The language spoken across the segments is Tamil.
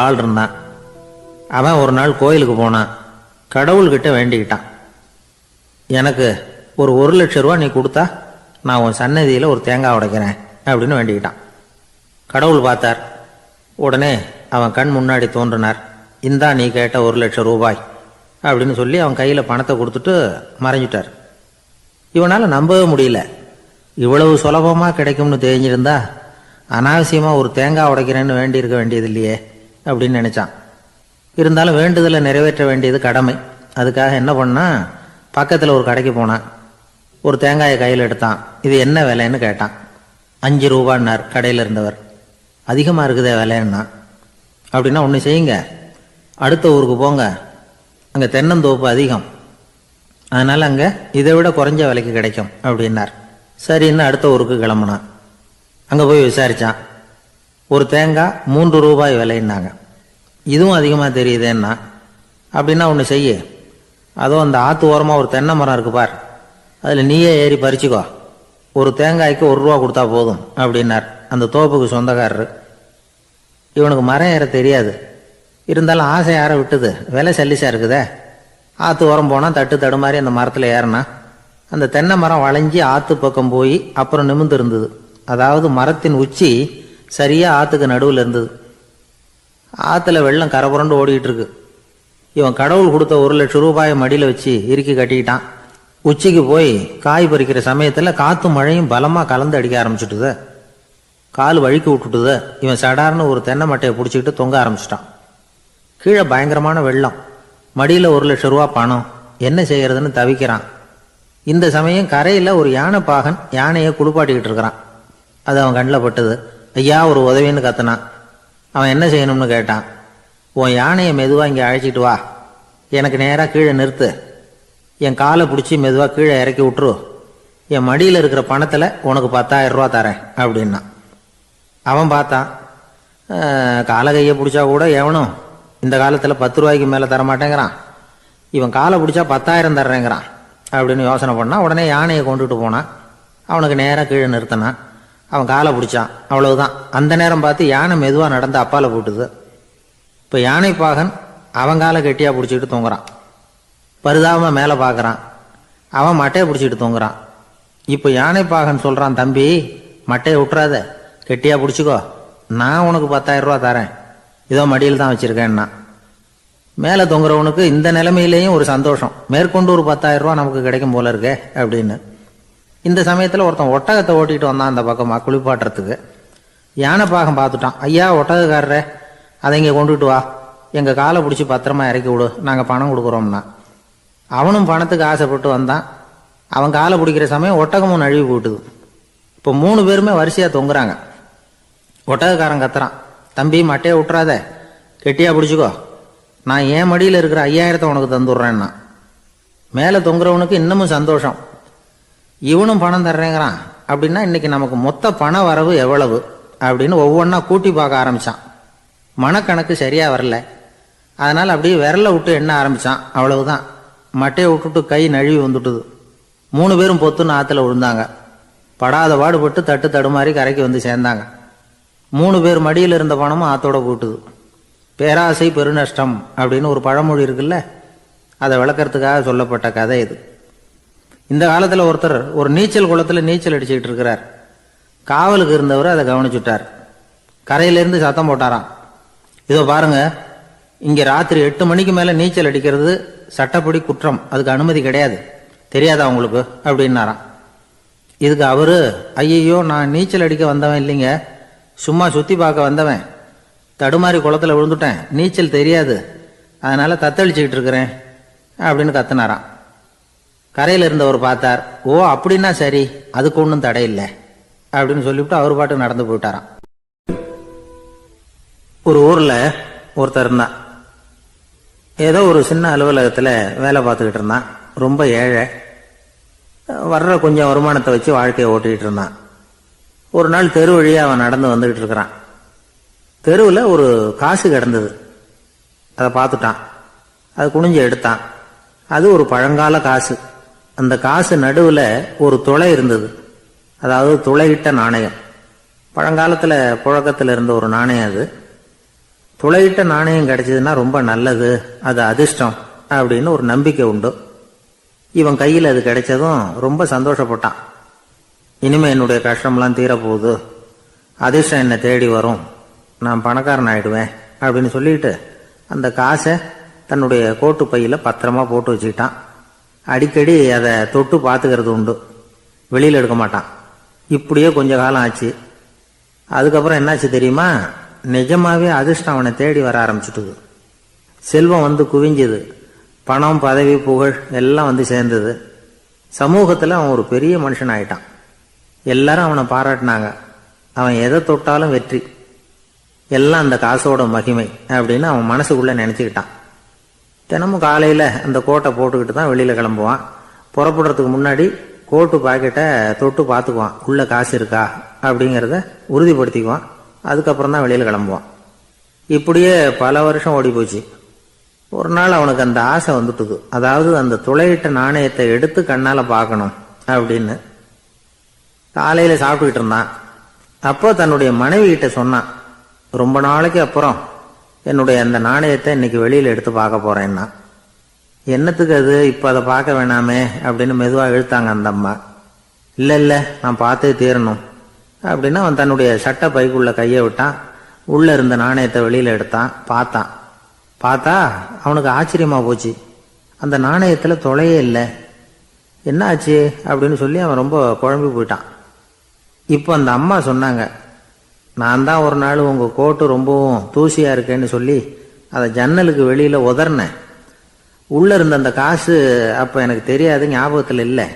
ஆள் இருந்தான். அவன் ஒரு நாள் கோயிலுக்கு போனான். கடவுள்கிட்ட வேண்டிக்கிட்டான், எனக்கு ஒரு 1,00,000 ரூபா நீ கொடுத்தா நான் உன் சன்னதியில் ஒரு தேங்காய் உடைக்கிறேன் அப்படின்னு வேண்டிக்கிட்டான். கடவுள் பார்த்தார். உடனே அவன் கண் முன்னாடி தோன்றினார். இந்தா நீ கேட்ட 1,00,000 ரூபாய் அப்படின்னு சொல்லி அவன் கையில் பணத்தை கொடுத்துட்டு மறைஞ்சிட்டார். இவனால் நம்பவே முடியல. இவ்வளவு சுலபமாக கிடைக்கும்னு தெரிஞ்சிருந்தா அனாவசியமாக ஒரு தேங்காய் உடைக்கிறேன்னு வேண்டியிருக்க வேண்டியது இல்லையே அப்படின்னு நினச்சான். இருந்தாலும் வேண்டுதலை நிறைவேற்ற வேண்டியது கடமை. அதுக்காக என்ன பண்ணான், பக்கத்தில் ஒரு கடைக்கு போனான். ஒரு தேங்காயை கையில் எடுத்தான். இது என்ன விலைன்னு கேட்டான். 5 ரூபான்னார் கடையில் இருந்தவர். அதிகமாக இருக்குதே விலைன்னா. அப்படின்னா ஒன்று செய்யுங்க, அடுத்த ஊருக்கு போங்க, அங்கே தென்னந்தோப்பு அதிகம், அதனால் அங்கே இதை விட குறைஞ்ச விலைக்கு கிடைக்கும் அப்படின்னார். சரின்னு அடுத்த ஊருக்கு கிளம்புனான். அங்கே போய் விசாரித்தான். ஒரு தேங்காய் 3 ரூபாய் விலைன்னாங்க. இதுவும் அதிகமாக தெரியுதேன்னா. அப்படின்னா ஒன்று செய்ய, அதோ அந்த ஆற்று ஓரமாக ஒரு தென்னை மரம் இருக்கு பார், அதில் நீயே ஏறி பறிச்சுக்கோ, ஒரு தேங்காய்க்கு 1 ரூபா கொடுத்தா போதும் அப்படின்னார் அந்த தோப்புக்கு சொந்தக்காரரு. இவனுக்கு மரம் ஏற தெரியாது, இருந்தாலும் ஆசை யாரை விட்டுது, விலை சல்லிசா இருக்குதே. ஆற்று ஓரம் போனால் தட்டு தடுமாறி அந்த மரத்தில் ஏறினா அந்த தென்னை மரம் வளைஞ்சி ஆற்று பக்கம் போய் அப்புறம் நிமிர்ந்து இருந்தது. அதாவது மரத்தின் உச்சி சரியாக ஆற்றுக்கு நடுவில் இருந்தது. ஆற்றுல வெள்ளம் கரபுரண்டு ஓடிக்கிட்டு இருக்கு. இவன் கடவுள் கொடுத்த 1,00,000 ரூபாயை மடியில் வச்சு இறுக்கி கட்டிக்கிட்டான். உச்சிக்கு போய் காய் பறிக்கிற சமயத்தில் காற்று மழையும் பலமாக கலந்து அடிக்க ஆரம்பிச்சுட்டுது. கால் வழுக்கி விட்டுட்டுது. இவன் சடார்னு ஒரு தென்னை மட்டையை பிடிச்சிக்கிட்டு தொங்க ஆரம்பிச்சிட்டான். கீழே பயங்கரமான வெள்ளம், மடியில் 1,00,000 ரூபா பணம், என்ன செய்யறதுன்னு தவிக்கிறான். இந்த சமயம் கரையில் ஒரு யானை பாகன் யானையை குளிப்பாட்டிக்கிட்டு இருக்கிறான். அது அவன் கண்ணில் பட்டது. ஐயா ஒரு உதவின்னு கத்துனான். அவன் என்ன செய்யணும்னு கேட்டான். உன் யானையை மெதுவாக இங்கே அழைச்சிட்டு வா, எனக்கு நேராக கீழே நிறுத்து, என் காலை பிடிச்சி மெதுவாக கீழே இறக்கி விட்டுரு, என் மடியில் இருக்கிற பணத்தில் உனக்கு 10,000 ரூபா தரேன் அப்படின்னா. அவன் பார்த்தான். காலை கையை பிடிச்சா கூட எவனும் இந்த காலத்தில் 10 ரூபாய்க்கு மேலே தரமாட்டேங்கிறான், இவன் காலை பிடிச்சா 10,000 தர்றேங்கிறான் அப்படின்னு யோசனை பண்ணான். உடனே யானையை கொண்டுட்டு போனான். அவனுக்கு நேராக கீழே நிறுத்தினான். அவன் காலை பிடிச்சான். அவ்வளவுதான். அந்த நேரம் பார்த்து யானை மெதுவாக நடந்து அப்பால போட்டுது. இப்போ யானை பாகன் அவன் காலை கெட்டியாக பிடிச்சிக்கிட்டு தூங்குறான். பரிதாபமாக மேலே பார்க்குறான். அவன் மட்டையை பிடிச்சிக்கிட்டு தூங்குறான். இப்போ யானை பாகன் சொல்கிறான், தம்பி மட்டையை விட்டுறாத, கெட்டியாக பிடிச்சிக்கோ, நான் உனக்கு 10,000 ரூபா தரேன், இதோ மடியில் தான் வச்சுருக்கேன்னா. மேலே தொங்குறவனுக்கு இந்த நிலைமையிலேயும் ஒரு சந்தோஷம், மேற்கொண்டு ஒரு 10,000 ரூபா நமக்கு கிடைக்கும் போல இருக்கே அப்படின்னு. இந்த சமயத்தில் ஒருத்தன் ஒட்டகத்தை ஓட்டிகிட்டு வந்தான் அந்த பக்கமாக குளிப்பாட்டுறதுக்கு. யானை பாகம் பார்த்துட்டான். ஐயா ஒட்டகக்காரரே, அதை இங்கே கொண்டுட்டு வா, எங்கள் காலை பிடிச்சி பத்திரமா இறக்கி விடு, நாங்கள் பணம் கொடுக்குறோம்னா. அவனும் பணத்துக்கு ஆசைப்பட்டு வந்தான். அவன் காலை பிடிக்கிற சமயம் ஒட்டகமும் நழுவி போட்டுது. இப்போ 3 பேருமே வரிசையாக தொங்குறாங்க. ஒட்டகக்காரன் கத்துறான், தம்பி மட்டையை விட்டுறாத, கெட்டியாக பிடிச்சிக்கோ, நான் என் மடியில் இருக்கிற 5,000 உனக்கு தந்துடுறேன்னா. மேலே தொங்குறவனுக்கு இன்னமும் சந்தோஷம், இவனும் பணம் தர்றேங்கிறான், அப்படின்னா இன்னைக்கு நமக்கு மொத்த பண வரவு எவ்வளவு அப்படின்னு ஒவ்வொன்றா கூட்டி பார்க்க ஆரம்பித்தான். மனக்கணக்கு சரியாக வரல. அதனால் அப்படியே விரலை விட்டு எண்ண ஆரம்பித்தான். அவ்வளவுதான், மட்டையை விட்டுட்டு கை நழுவி வந்துட்டுது. 3 பேரும் பொத்துன்னு ஆற்றுல விழுந்தாங்க. படாத பாடுபட்டு தட்டு தடுமாறி கரைக்கு வந்து சேர்ந்தாங்க. 3 பேர் மடியில் இருந்த பணமும் ஆற்றோட போட்டுது. பேராசை பெருநஷ்டம் அப்படின்னு ஒரு பழமொழி இருக்குல்ல, அதை விளக்கறதுக்காக சொல்லப்பட்ட கதை இது. இந்த காலத்தில் ஒருத்தர் ஒரு நீச்சல் குளத்தில் நீச்சல் அடிச்சுக்கிட்டு இருக்கிறார். காவலுக்கு இருந்தவர் அதை கவனிச்சுட்டார். கரையிலேருந்து சத்தம் போட்டாராம், இதோ பாருங்க, இங்கே ராத்திரி 8 மணிக்கு மேலே நீச்சல் அடிக்கிறது சட்டப்படி குற்றம், அதுக்கு அனுமதி கிடையாது, தெரியாதா உங்களுக்கு அப்படின்னாராம். இதுக்கு அவரு, ஐயையோ நான் நீச்சல் அடிக்க வந்தவன் இல்லைங்க, சும்மா சுற்றி பார்க்க வந்தவன், தடுமாறி குளத்தில் விழுந்துட்டேன், நீச்சல் தெரியாது, அதனால தத்தளிச்சுக்கிட்டு இருக்கிறேன் அப்படின்னு கத்துனாராம். கரையில் இருந்தவர் பார்த்தார். ஓ அப்படின்னா சரி, அதுக்கு ஒன்றும் தடை இல்லை அப்படின்னு சொல்லிவிட்டு அவர் பாட்டு நடந்து போயிட்டாராம். ஒரு ஊரில் ஒருத்தர் இருந்தான். ஏதோ ஒரு சின்ன அலுவலகத்தில் வேலை பார்த்துக்கிட்டு இருந்தான். ரொம்ப ஏழை. வர்ற கொஞ்சம் வருமானத்தை வச்சு வாழ்க்கையை ஓட்டிகிட்டு இருந்தான். ஒரு நாள் தெரு வழியாக அவன் நடந்து வந்துக்கிட்டு இருக்கிறான். தெருவில் ஒரு காசு கிடந்தது. அதை பார்த்துட்டான். அதை குனிஞ்சு எடுத்தான். அது ஒரு பழங்கால காசு. அந்த காசு நடுவில் ஒரு துளை இருந்தது. அதாவது துளையிட்ட நாணயம். பழங்காலத்தில் புழக்கத்தில் இருந்த ஒரு நாணயம் அது. துளையிட்ட நாணயம் கிடைச்சதுன்னா ரொம்ப நல்லது, அது அதிர்ஷ்டம் அப்படின்னு ஒரு நம்பிக்கை உண்டு. இவன் கையில் அது கிடைச்சதும் ரொம்ப சந்தோஷப்பட்டான். இனிமே என்னுடைய கஷ்டம்லாம் தீரப்போகுது, அதிர்ஷ்டம் என்னை தேடி வரும், நான் பணக்காரன் ஆயிடுவேன் அப்படின்னு சொல்லிட்டு அந்த காசை தன்னுடைய கோட்டு பையில் பத்திரமா போட்டு வச்சுக்கிட்டான். அடிக்கடி அதை தொட்டு பார்த்துக்கிறது உண்டு, வெளியில் எடுக்க மாட்டான். இப்படியே கொஞ்ச காலம் ஆச்சு. அதுக்கப்புறம் என்னாச்சு தெரியுமா? நிஜமாவே அதிர்ஷ்டம் அவனை தேடி வர ஆரம்பிச்சுட்டுது. செல்வம் வந்து குவிஞ்சுது, பணம் பதவி புகழ் எல்லாம் வந்து சேர்ந்தது. சமூகத்தில் அவன் ஒரு பெரிய மனுஷன் ஆயிட்டான். எல்லாரும் அவனை பாராட்டினாங்க. அவன் எதை தொட்டாலும் வெற்றி, எல்லாம் அந்த காசோட மகிமை அப்படின்னு அவன் மனசுக்குள்ள நினைச்சுக்கிட்டான். தினமும் காலையில் அந்த கோட்டை போட்டுக்கிட்டு தான் வெளியில் கிளம்புவான். புறப்படுறதுக்கு முன்னாடி கோட்டு பாக்கெட்டை தொட்டு பார்த்துக்குவான், உள்ள காசு இருக்கா அப்படிங்கிறத உறுதிப்படுத்திக்குவான். அதுக்கப்புறம் தான் வெளியில் கிளம்புவான். இப்படியே பல வருஷம் ஓடி போச்சு. ஒரு நாள் அவனுக்கு அந்த ஆசை வந்துட்டுது, அதாவது அந்த துளையிட்ட நாணயத்தை எடுத்து கண்ணால் பார்க்கணும் அப்படின்னு. காலையில் சாப்பிட்டுக்கிட்டு இருந்தான். அப்போ தன்னுடைய மனைவி கிட்ட சொன்னான், ரொம்ப நாளைக்கு அப்புறம் என்னுடைய அந்த நாணயத்தை இன்னைக்கு வெளியில் எடுத்து பார்க்க போறேன்னா. என்னத்துக்கு அது, இப்போ அதை பார்க்க வேணாமே அப்படின்னு மெதுவாக இழுத்தாங்க அந்த அம்மா. இல்லை இல்லை, நான் பார்த்தே தீரணும் அப்படின்னு அவன் தன்னுடைய சட்டை பைக்குள்ள கையை விட்டான். உள்ள இருந்த நாணயத்தை வெளியில் எடுத்தான். பார்த்தா அவனுக்கு ஆச்சரியமா போச்சு. அந்த நாணயத்தில் தொலையே இல்லை. என்ன ஆச்சு அப்படின்னு சொல்லி அவன் ரொம்ப குழம்பி போயிட்டான். இப்போ அந்த அம்மா சொன்னாங்க, நான் தான் ஒரு நாள் உங்கள் கோட்டு ரொம்பவும் தூசியாக இருக்கேன்னு சொல்லி அதை ஜன்னலுக்கு வெளியில் உதறினேன். உள்ளே இருந்த அந்த காசு அப்போ எனக்கு தெரியாது, ஞாபகத்தில் இல்லை.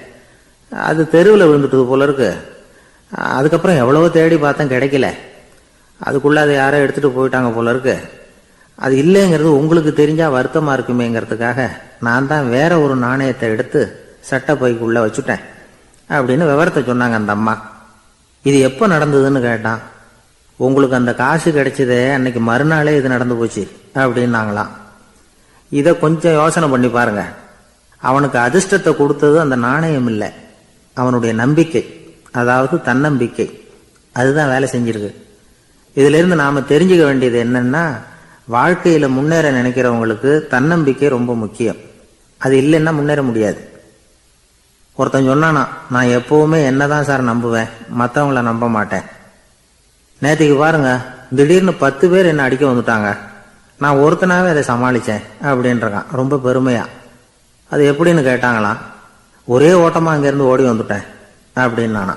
அது தெருவில் விழுந்துட்டது போல இருக்கு. அதுக்கப்புறம் எவ்வளவோ தேடி பார்த்தேன், கிடைக்கல. அதுக்குள்ளே அதை யாரோ எடுத்துகிட்டு போயிட்டாங்க போல இருக்கு. அது இல்லைங்கிறது உங்களுக்கு தெரிஞ்சால் வருத்தமாக இருக்குமேங்கிறதுக்காக நான் தான் வேற ஒரு நாணயத்தை எடுத்து சட்டை பைக்குள்ளே வச்சுட்டேன் அப்படின்னு விவரத்தை சொன்னாங்க அந்த அம்மா. இது எப்போ நடந்ததுன்னு கேட்டான். உங்களுக்கு அந்த காசு கிடைச்சதே அன்னைக்கு மறுநாளே இது நடந்து போச்சு அப்படின்னாங்களாம். இதை கொஞ்சம் யோசனை பண்ணி பாருங்க. அவனுக்கு அதிர்ஷ்டத்தை கொடுத்தது அந்த நாணயம் இல்லை, அவனுடைய நம்பிக்கை, அதாவது தன்னம்பிக்கை. அதுதான் வேலை செஞ்சிருக்கு. இதுல இருந்து நாம தெரிஞ்சுக்க வேண்டியது என்னன்னா, வாழ்க்கையில முன்னேற நினைக்கிறவங்களுக்கு தன்னம்பிக்கை ரொம்ப முக்கியம். அது இல்லைன்னா முன்னேற முடியாது. ஒருத்தன் சொன்னானா, நான் எப்பவுமே என்னதான் சார் நம்புவேன், மற்றவங்கள நம்ப மாட்டேன். நேற்றுக்கு பாருங்க, திடீர்னு 10 பேர் என்ன அடிக்க வந்துட்டாங்க, நான் ஒருத்தனாவே அதை சமாளித்தேன் அப்படின்றான் ரொம்ப பெருமையா. அது எப்படின்னு கேட்டாங்களாம். ஒரே ஓட்டமா அங்கேருந்து ஓடி வந்துட்டேன் அப்படின்னு.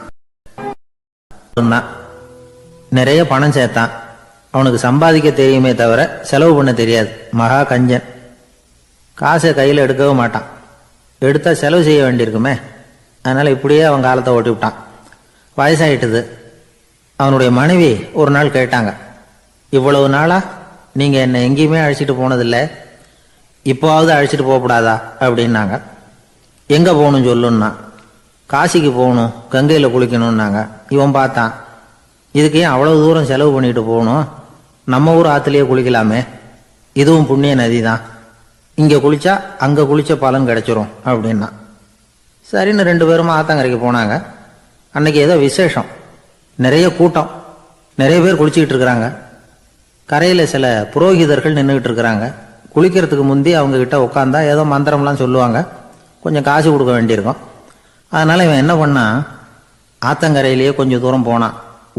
நிறைய பணம் சேர்த்தான். அவனுக்கு சம்பாதிக்க தெரியுமே தவிர செலவு பண்ண தெரியாது. மகா கஞ்சன். காசை கையில் எடுக்கவே மாட்டான். எடுத்தா செலவு செய்ய வேண்டியிருக்குமே. அதனால இப்படியே அவன் காலத்தை ஓட்டி விட்டான். வயசாயிட்டுது. அவனுடைய மனைவி ஒரு நாள் கேட்டாங்க, இவ்வளவு நாளா நீங்க என்னை எங்கேயுமே அழைச்சிட்டு போனதில்லை, இப்போவாவது அழைச்சிட்டு போகக்கூடாதா அப்படின்னாங்க. எங்க போகணும் சொல்லுன்னா. காசிக்கு போகணும், கங்கையில் குளிக்கணும்னாங்க. இவன் பார்த்தான், இதுக்கு ஏன் அவ்வளவு தூரம் செலவு பண்ணிட்டு போகணும், நம்ம ஊர் ஆற்றுலேயே குளிக்கலாமே, இதுவும் புண்ணிய நதி தான், இங்கே குளிச்சா அங்கே குளிச்ச பலன் கிடைச்சிரும் அப்படின்னா. சரின்னு 2 பேருமா ஆத்தங்கரைக்கு போனாங்க. அன்னைக்கு ஏதோ விசேஷம், நிறைய கூட்டம், நிறைய பேர் குளிச்சுக்கிட்டு இருக்கிறாங்க. கரையில் சில புரோகிதர்கள் நின்றுக்கிட்டு இருக்கிறாங்க. குளிக்கிறதுக்கு முந்தி அவங்க கிட்ட உட்காந்தா ஏதோ மந்திரம்லாம் சொல்லுவாங்க, கொஞ்சம் காசு கொடுக்க வேண்டியிருக்கும். அதனால இவன் என்ன பண்ணான், ஆத்தங்கரையிலேயே கொஞ்சம் தூரம் போனான்.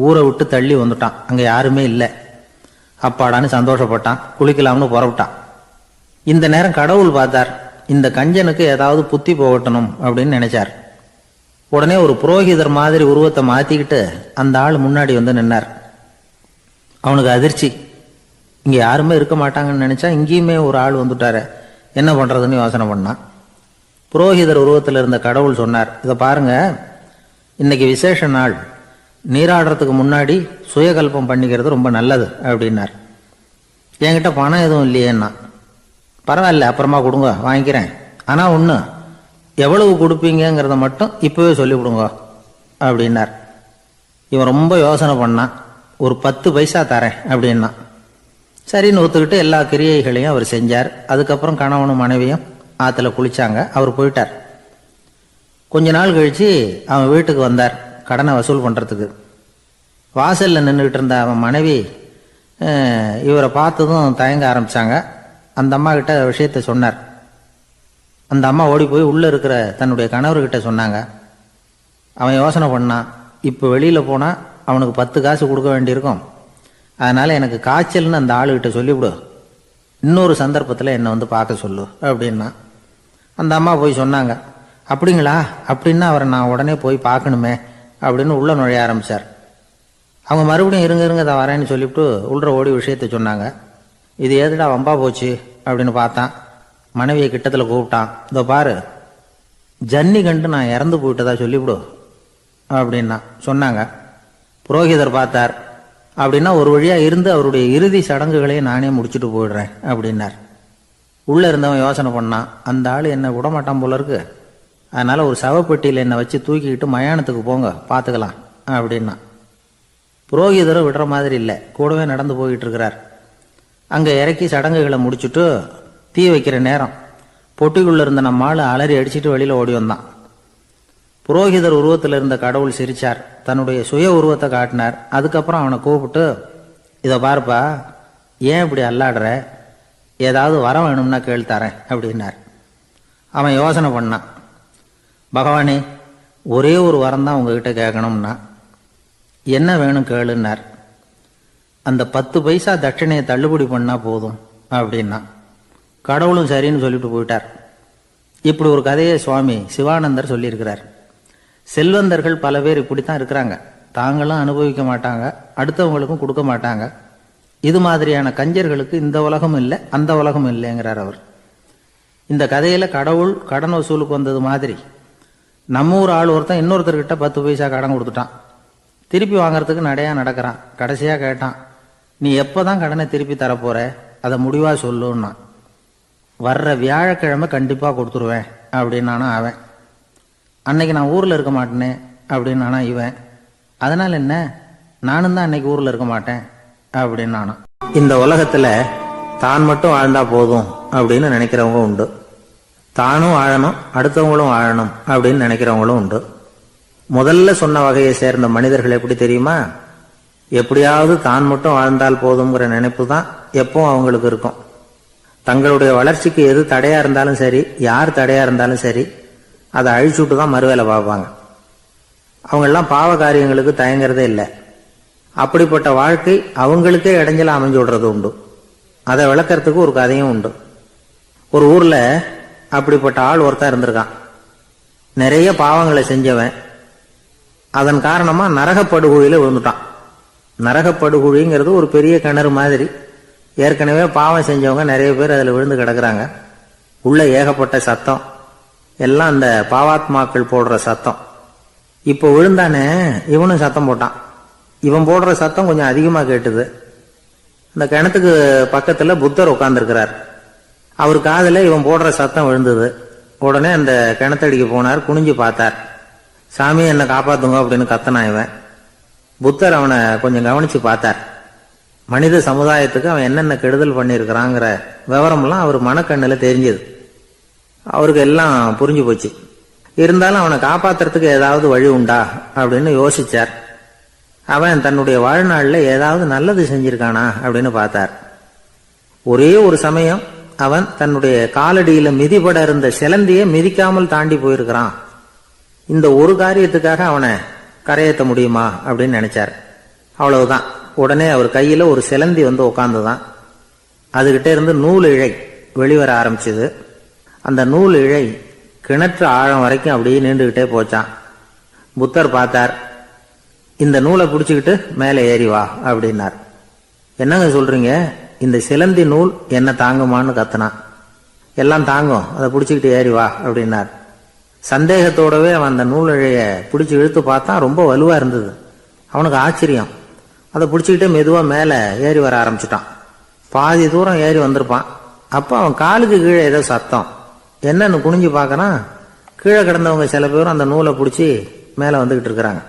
ஊரை விட்டு தள்ளி வந்துட்டான், அங்கே யாருமே இல்லை. அப்பாடான்னு சந்தோஷப்பட்டான். குளிக்கலாம்னு புறப்பட்டான். இந்த நேரம் கடவுள் பார்த்தார், இந்த கஞ்சனுக்கு ஏதாவது புத்தி போகட்டணும் அப்படின்னு நினைச்சார். உடனே ஒரு புரோகிதர் மாதிரி உருவத்தை மாத்திக்கிட்டு அந்த ஆள் முன்னாடி வந்து நின்னார். அவனுக்கு அதிர்ச்சி, இங்க யாருமே இருக்க மாட்டாங்கன்னு நினைச்சா இங்கேயுமே ஒரு ஆள் வந்துட்டாரு, என்ன பண்றதுன்னு யோசனை பண்ணான். புரோகிதர் உருவத்தில் இருந்த கடவுள் சொன்னார், இதை பாருங்க, இன்னைக்கு விசேஷ நாள், நீராடுறதுக்கு முன்னாடி சுயகல்பம் பண்ணிக்கிறது ரொம்ப நல்லது அப்படின்னார். என்கிட்ட பணம் எதுவும் இல்லையேன்னா. பரவாயில்ல, அப்புறமா கொடுங்க, வாங்கிக்கிறேன். ஆனால் ஒன்று, எவ்வளவு கொடுப்பீங்கிறத மட்டும் இப்போவே சொல்லிவிடுங்க அப்படின்னார். இவன் ரொம்ப யோசனை பண்ணான். ஒரு 10 பைசா தரேன் அப்படின்னா. சரின்னு ஒத்துக்கிட்டு எல்லா கிரியைகளையும் அவர் செஞ்சார். அதுக்கப்புறம் கணவனும் மனைவியும் ஆற்றுல குளிச்சாங்க. அவர் போயிட்டார். கொஞ்ச நாள் கழிச்சு அவன் வீட்டுக்கு வந்தார் கடனை வசூல் பண்ணுறதுக்கு. வாசலில் நின்றுக்கிட்டு இருந்த அவன் மனைவி, இவரை பார்த்ததும் தயங்க ஆரம்பித்தாங்க. அந்த அம்மா கிட்ட விஷயத்த சொன்னார். அந்த அம்மா ஓடி போய் உள்ளே இருக்கிற தன்னுடைய கணவர்கிட்ட சொன்னாங்க. அவன் யோசனை பண்ணான், இப்போ வெளியில் போனால் அவனுக்கு 10 காசு கொடுக்க வேண்டியிருக்கும், அதனால் எனக்கு காய்ச்சல்னு அந்த ஆளுகிட்ட சொல்லிவிடு, இன்னொரு சந்தர்ப்பத்தில் என்னை வந்து பார்க்க சொல்லு அப்படின்னா. அந்த அம்மா போய் சொன்னாங்க. அப்படிங்களா, அப்படின்னா அவரை நான் உடனே போய் பார்க்கணுமே அப்படின்னு உள்ளே நுழைய ஆரம்பித்தார். அவங்க மறுபடியும் இருங்க தான் வரேன்னு சொல்லிவிட்டு உள்ள ஓடி விஷயத்த சொன்னாங்க. இது ஏதுடா வம்பா போச்சு அப்படின்னு பார்த்தான். மனைவியை கிட்டத்தில் கூப்பிட்டான். இதோ பாரு, ஜன்னி கண்டு நான் இறந்து போயிட்டதா சொல்லிவிடு அப்படின்னா சொன்னாங்க. புரோகிதர் பார்த்தார். அப்படின்னா ஒரு வழியாக இருந்து அவருடைய இறுதி சடங்குகளையும் நானே முடிச்சுட்டு போயிடுறேன் அப்படின்னார். உள்ளே இருந்தவன் யோசனை பண்ணான், அந்த ஆள் என்னை விடமாட்டான் போல இருக்கு, அதனால் ஒரு சவப்பெட்டியில் என்னை வச்சு தூக்கிக்கிட்டு மயானத்துக்கு போங்க பார்த்துக்கலாம் அப்படின்னா. புரோகிதரும் விடுற மாதிரி இல்லை, கூடவே நடந்து போயிட்டு இருக்கிறார். அங்கே இறக்கி சடங்குகளை முடிச்சுட்டு தீ வைக்கிற நேரம் பொட்டிக்குள்ளே இருந்த நம்ம ஆள் அலறி அடிச்சுட்டு வெளியில் ஓடி வந்தான். புரோகிதர் உருவத்தில் இருந்த கடவுள் சிரிச்சார், தன்னுடைய சுய உருவத்தை காட்டினார். அதுக்கப்புறம் அவனை கூப்பிட்டு, இதை பாருப்பா, ஏன் இப்படி அல்லாடுற, ஏதாவது வரம் வேணும்னா கேள்வித்தரேன் அப்படின்னார். அவன் யோசனை பண்ணான். பகவானே, ஒரே ஒரு வரம் தான் உங்ககிட்ட கேட்கணும்னா. என்ன வேணும் கேளுன்னார். அந்த 10 பைசா தட்சணையை தள்ளுபடி பண்ணால் போதும் அப்படின்னா. கடவுளும் சரின்னு சொல்லிட்டு போயிட்டார். இப்படி ஒரு கதையை சுவாமி சிவானந்தர் சொல்லியிருக்கிறார். செல்வந்தர்கள் பல பேர் இப்படித்தான் இருக்கிறாங்க. தாங்களும் அனுபவிக்க மாட்டாங்க, அடுத்தவங்களுக்கும் கொடுக்க மாட்டாங்க. இது மாதிரியான கஞ்சர்களுக்கு இந்த உலகம் இல்லை, அந்த உலகம் இல்லைங்கிறார் அவர். இந்த கதையில் கடவுள் கடன் வசூலுக்கு வந்தது மாதிரி நம்ம ஊர் ஆள் ஒருத்தன் இன்னொருத்தர்கிட்ட 10 பைசா கடன் கொடுத்துட்டான். திருப்பி வாங்கறதுக்கு நடையா நடக்கிறான். கடைசியாக கேட்டான், நீ எப்போ தான் கடனை திருப்பி தரப்போற, அதை முடிவாக சொல்லுன்னா. வர்ற வியாழக்கிழமை கண்டிப்பாக கொடுத்துருவேன் அப்படின்னானா அவன். அன்னைக்கு நான் ஊரில் இருக்க மாட்டேனே அப்படின்னானா இவன். அதனால் என்ன, நானும் தான் அன்னைக்கு ஊரில் இருக்க மாட்டேன் அப்படின்னானா. இந்த உலகத்தில் தான் மட்டும் வாழ்ந்தா போதும் அப்படின்னு நினைக்கிறவங்க உண்டு. தானும் வாழணும், அடுத்தவங்களும் வாழணும் அப்படின்னு நினைக்கிறவங்களும் உண்டு. முதல்ல சொன்ன வகையை சேர்ந்த மனிதர்கள் எப்படி தெரியுமா, எப்படியாவது தான் மட்டும் வாழ்ந்தால் போதுங்கிற நினைப்பு தான் எப்பவும் அவங்களுக்கு இருக்கும். தங்களுடைய வளர்ச்சிக்கு எது தடையா இருந்தாலும் சரி, யார் தடையா இருந்தாலும் சரி, அதை அழிச்சுட்டு தான் மறுவேலை பார்ப்பாங்க. அவங்கெல்லாம் பாவ காரியங்களுக்கு தயங்குறதே இல்லை. அப்படிப்பட்ட வாழ்க்கை அவங்களுக்கே இடைஞ்சல அமைஞ்சு விடுறது உண்டு. அதை விளக்கறதுக்கு ஒரு கதையும் உண்டு. ஒரு ஊர்ல அப்படிப்பட்ட ஆள் ஒருத்தன் இருந்திருக்கான். நிறைய பாவங்களை செஞ்சவன். அதன் காரணமா நரகப்படுகொழியில விழுந்துட்டான். நரகப்படுகொழிங்கிறது ஒரு பெரிய கிணறு மாதிரி. ஏற்கனவே பாவம் செஞ்சவங்க நிறைய பேர் அதில் விழுந்து கிடக்குறாங்க. உள்ள ஏகப்பட்ட சத்தம், எல்லாம் அந்த பாவாத்மாக்கள் போடுற சத்தம். இப்போ விழுந்தானே இவனும் சத்தம் போட்டான். இவன் போடுற சத்தம் கொஞ்சம் அதிகமாக கேட்டுது. இந்த கிணத்துக்கு பக்கத்தில் புத்தர் உட்கார்ந்துருக்கிறார். அவர் காதில் இவன் போடுற சத்தம் விழுந்தது. உடனே அந்த கிணத்தடிக்கு போனார். குனிஞ்சு பார்த்தார். சாமி என்னை காப்பாத்துங்க அப்படின்னு கத்தனா இவன். புத்தர் அவனை கொஞ்சம் கவனிச்சு பார்த்தார். மனித சமுதாயத்துக்கு அவன் என்னென்ன கெடுதல் பண்ணியிருக்கிறாங்கிற விவரம்லாம் அவர் மனக்கண்ணில் தெரிஞ்சது. அவருக்கு எல்லாம் புரிஞ்சு போச்சு. இருந்தாலும் அவனை காப்பாத்துறதுக்கு ஏதாவது வழி உண்டா அப்படின்னு யோசிச்சார். அவன் தன்னுடைய வாழ்நாளில் ஏதாவது நல்லது செஞ்சிருக்கானா அப்படின்னு பார்த்தார். ஒரே ஒரு சமயம் அவன் தன்னுடைய காலடியில மிதிபட இருந்த சிலந்தியை மிதிக்காமல் தாண்டி போயிருக்கிறான். இந்த ஒரு காரியத்துக்காக அவனை கரையேற்ற முடியுமா அப்படின்னு நினைச்சார். அவ்வளவுதான். உடனே அவர் கையில ஒரு சிலந்தி வந்து உட்காந்துதான். அதுகிட்ட இருந்து நூல் இழை வெளிவர ஆரம்பிச்சது. அந்த நூல் இழை கிணற்று ஆழம் வரைக்கும் அப்படியே நீண்டுகிட்டே போச்சான். புத்தர் பார்த்தார். இந்த நூலை பிடிச்சுக்கிட்டு மேலே ஏறி வா அப்படின்னார். என்னங்க சொல்றீங்க, இந்த சிலந்தி நூல் என்ன தாங்குமான்னு கத்துனான். எல்லாம் தாங்கும், அதை பிடிச்சிக்கிட்டு ஏறி வா அப்படின்னார். சந்தேகத்தோடவே அவன் அந்த நூல் இழைய பிடிச்சி இழுத்து பார்த்தான். ரொம்ப வலுவா இருந்தது. அவனுக்கு ஆச்சரியம். அதை பிடிச்சிக்கிட்டே மெதுவா மேலே ஏறி வர ஆரம்பிச்சுட்டான். பாதி தூரம் ஏறி வந்திருப்பான். அப்போ அவன் காலுக்கு கீழே ஏதோ சத்தம். என்னன்னு குனிஞ்சு பார்க்கறான். கீழே கிடந்தவங்க சில பேரும் அந்த நூலை பிடிச்சி மேலே வந்துகிட்டு இருக்கிறாங்க.